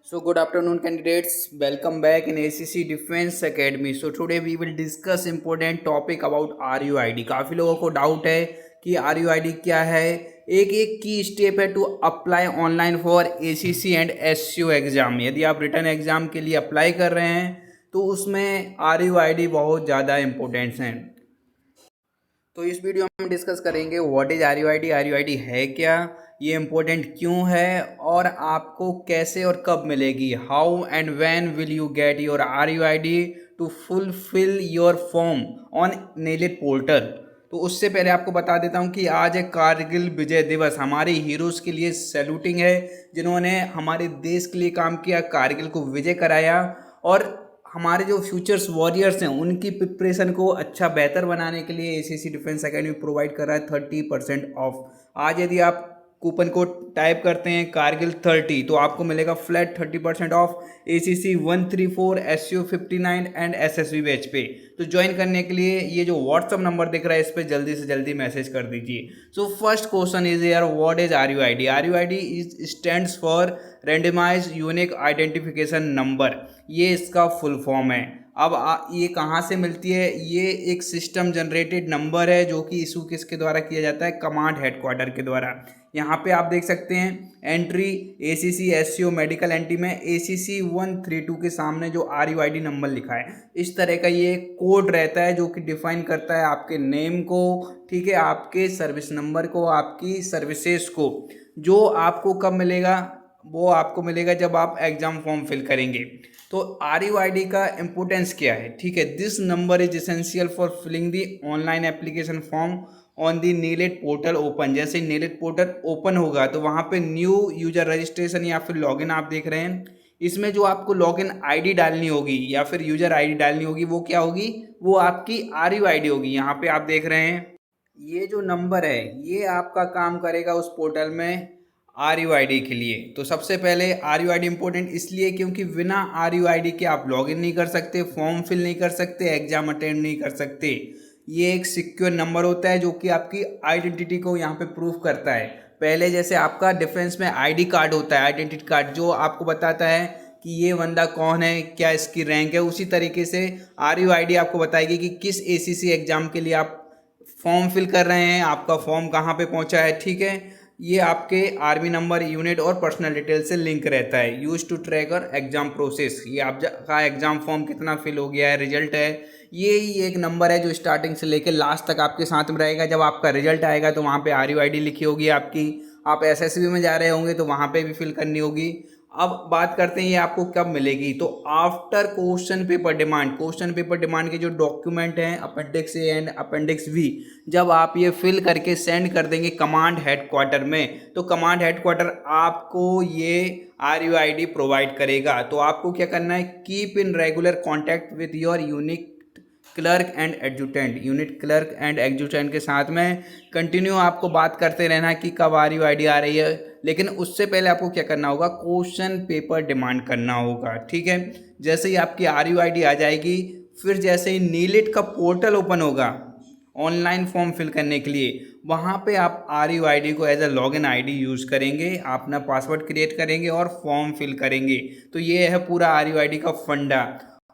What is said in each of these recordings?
So good afternoon candidates, welcome back in ACC Defense Academy. So today we will discuss important topic about RUID. काफ़ी लोगों को doubt है कि RUID क्या है। एक एक की स्टेप है to apply online for ACC and SU exam. यदि आप रिटर्न एग्ज़ाम के लिए अप्लाई कर रहे हैं तो उसमें RUID बहुत ज़्यादा इम्पोर्टेंस हैं। तो इस वीडियो में हम डिस्कस करेंगे what is R U I D है क्या, ये इम्पोर्टेंट क्यों है और आपको कैसे और कब मिलेगी। How and when will you get your RUID to fulfil your form on NIELIT portal. तो उससे पहले आपको बता देता हूँ कि आज है कारगिल विजय दिवस। हमारे हीरोज़ के लिए सैल्यूटिंग है जिन्होंने हमारे देश के लिए काम किया, कारगिल को विजय कराया। और हमारे जो फ्यूचर्स वॉरियर्स हैं उनकी प्रिपरेशन को अच्छा बेहतर बनाने के लिए ACC डिफेंस एकेडमी प्रोवाइड कर रहा है 30% ऑफ। आज यदि आप कूपन कोड टाइप करते हैं कारगिल 30 तो आपको मिलेगा flat 30% of ACC 134 SU 59 and SSV batch पे। तो ज्वाइन करने के लिए ये जो व्हाट्सअप नंबर दिख रहा है इस पर जल्दी से जल्दी मैसेज कर दीजिए। सो फर्स्ट क्वेश्चन इज यार what is RUID is stands for randomise unique identification number, ये इसका फुल फॉर्म है। अब ये कहाँ से मिलती है, ये एक सिस्टम जनरेटेड नंबर है जो कि इशू किसके द्वारा किया जाता है, कमांड हेडक्वार्टर के द्वारा। यहाँ पे आप देख सकते हैं entry ACC SU medical entry में ACC 132 के सामने जो RUID नंबर लिखा है, इस तरह का ये कोड रहता है जो कि डिफाइन करता है आपके नेम को, ठीक है, आपके सर्विस नंबर को, आपकी सर्विसेज को। जो आपको कब मिलेगा, वो आपको मिलेगा जब आप एग्जाम फॉर्म फिल करेंगे। तो RUID का इम्पोर्टेंस क्या है, ठीक है। This number is essential for filling the online application form on the NIELIT portal open. जैसे नीलेट पोर्टल ओपन होगा तो वहाँ पे न्यू यूजर रजिस्ट्रेशन या फिर लॉगिन आप देख रहे हैं, इसमें जो आपको लॉगिन आईडी डालनी होगी या फिर यूजर आईडी डालनी होगी वो क्या होगी, वो आपकी RUID होगी। यहाँ पे आप देख रहे हैं ये जो नंबर है ये आपका काम करेगा उस पोर्टल में RUID के लिए। तो सबसे पहले RUID इंपॉर्टेंट इसलिए क्योंकि बिना RUID के आप लॉगिन नहीं कर सकते, फॉर्म फिल नहीं कर सकते, एग्जाम अटेंड नहीं कर सकते। ये एक सिक्योर नंबर होता है जो कि आपकी आइडेंटिटी को यहाँ पे प्रूफ करता है। पहले जैसे आपका डिफेंस में ID कार्ड होता है, आइडेंटिटी कार्ड, जो आपको बताता है कि ये बंदा कौन है, क्या इसकी रैंक है, उसी तरीके से RUID आपको बताएगी कि किस ACC एग्जाम के लिए आप फॉर्म फिल कर रहे हैं, आपका फॉर्म कहाँ पे पहुँचा है, ठीक है। ये आपके आर्मी नंबर, यूनिट और पर्सनल डिटेल से लिंक रहता है। यूज टू ट्रैक और एग्जाम प्रोसेस, ये आपका एग्जाम फॉर्म कितना फिल हो गया है, रिजल्ट है, ये ही एक नंबर है जो स्टार्टिंग से लेकर लास्ट तक आपके साथ में रहेगा। जब आपका रिजल्ट आएगा तो वहाँ पे RUID लिखी होगी आपकी। आप SSB में जा रहे होंगे तो वहाँ पे भी फिल करनी होगी। अब बात करते हैं ये आपको कब मिलेगी। तो after question paper demand, question paper demand के जो डॉक्यूमेंट हैं appendix A and appendix V, जब आप ये फिल करके सेंड कर देंगे कमांड हेडक्वार्टर में तो कमांड हेडक्वार्टर आपको ये RUID प्रोवाइड करेगा। तो आपको क्या करना है, keep in regular contact with your unique clerk and adjutant. Unit clerk and adjutant के साथ में कंटिन्यू आपको बात करते रहना कि कब RUID आ रही है। लेकिन उससे पहले आपको क्या करना होगा, क्वेश्चन पेपर डिमांड करना होगा, ठीक है। जैसे ही आपकी RUID आ जाएगी, फिर जैसे ही नीलेट का पोर्टल ओपन होगा ऑनलाइन फॉर्म फिल करने के लिए, वहाँ पे आप RUID को as a login ID use करेंगे, आप अपना पासवर्ड क्रिएट करेंगे और फॉर्म फिल करेंगे। तो ये है पूरा RUID का फंडा।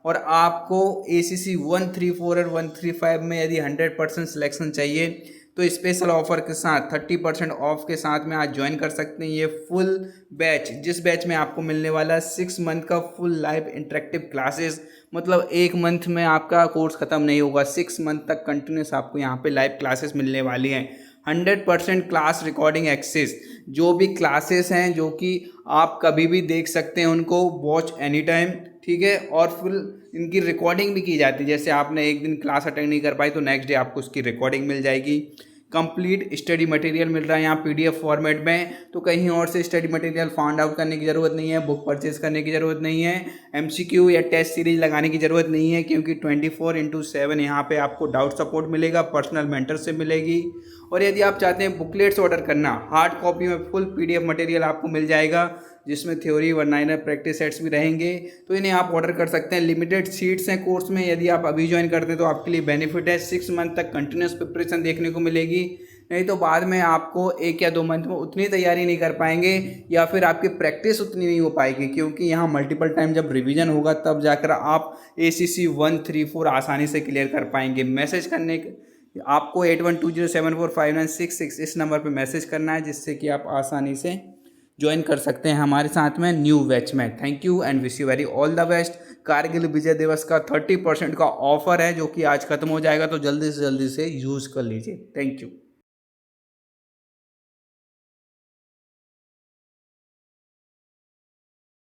और आपको ACC 134 और 135 में यदि 100% सिलेक्शन चाहिए तो स्पेशल ऑफर के साथ 30% ऑफ के साथ में आज ज्वाइन कर सकते हैं ये फुल बैच, जिस बैच में आपको मिलने वाला 6 मंथ का फुल लाइव इंटरेक्टिव क्लासेस। मतलब 1 मंथ में आपका कोर्स ख़त्म नहीं होगा, 6 मंथ तक कंटिन्यूस आपको यहाँ पे लाइव क्लासेस मिलने वाली हैं। 100% क्लास रिकॉर्डिंग एक्सेस, जो भी क्लासेस हैं जो कि आप कभी भी देख सकते हैं उनको, वॉच एनी टाइम, ठीक है। और फिर इनकी रिकॉर्डिंग भी की जाती है। जैसे आपने एक दिन क्लास अटेंड नहीं कर पाई तो नेक्स्ट डे आपको उसकी रिकॉर्डिंग मिल जाएगी। कंप्लीट स्टडी मटेरियल मिल रहा है यहाँ PDF फॉर्मेट में। तो कहीं और से स्टडी मटेरियल फाइंड आउट करने की ज़रूरत नहीं है, बुक परचेज करने की ज़रूरत नहीं है, MCQ या टेस्ट सीरीज लगाने की ज़रूरत नहीं है, क्योंकि 24/7 यहाँ पे आपको डाउट सपोर्ट मिलेगा, पर्सनल मेंटर से मिलेगी। और यदि आप चाहते हैं बुकलेट्स ऑर्डर करना, हार्ड कॉपी में फुल PDF मटेरियल आपको मिल जाएगा जिसमें theory, one liner, practice sets भी रहेंगे। तो इन्हें आप ऑर्डर कर सकते हैं। लिमिटेड सीट्स हैं कोर्स में, यदि आप अभी ज्वाइन करते हैं तो आपके लिए बेनिफिट है। 6 मंथ तक कंटिन्यूस प्रिपरेशन देखने को मिलेगी। नहीं तो बाद में आपको 1 या 2 मंथ में उतनी तैयारी नहीं कर पाएंगे या फिर आपकी प्रैक्टिस उतनी नहीं हो पाएगी, क्योंकि यहाँ मल्टीपल टाइम जब रिवीजन होगा तब जाकर आप ACC 134 आसानी से क्लियर कर पाएंगे। मैसेज करने आपको 8120745966 इस नंबर पर मैसेज करना है, जिससे कि आप आसानी से ज्वाइन कर सकते हैं हमारे साथ में न्यू बैच में। Thank you and wish you very all the best. Kargil Vijay Diwas का 30% का ऑफर है जो कि आज खत्म हो जाएगा, तो जल्दी से यूज़ कर लीजिए। Thank you.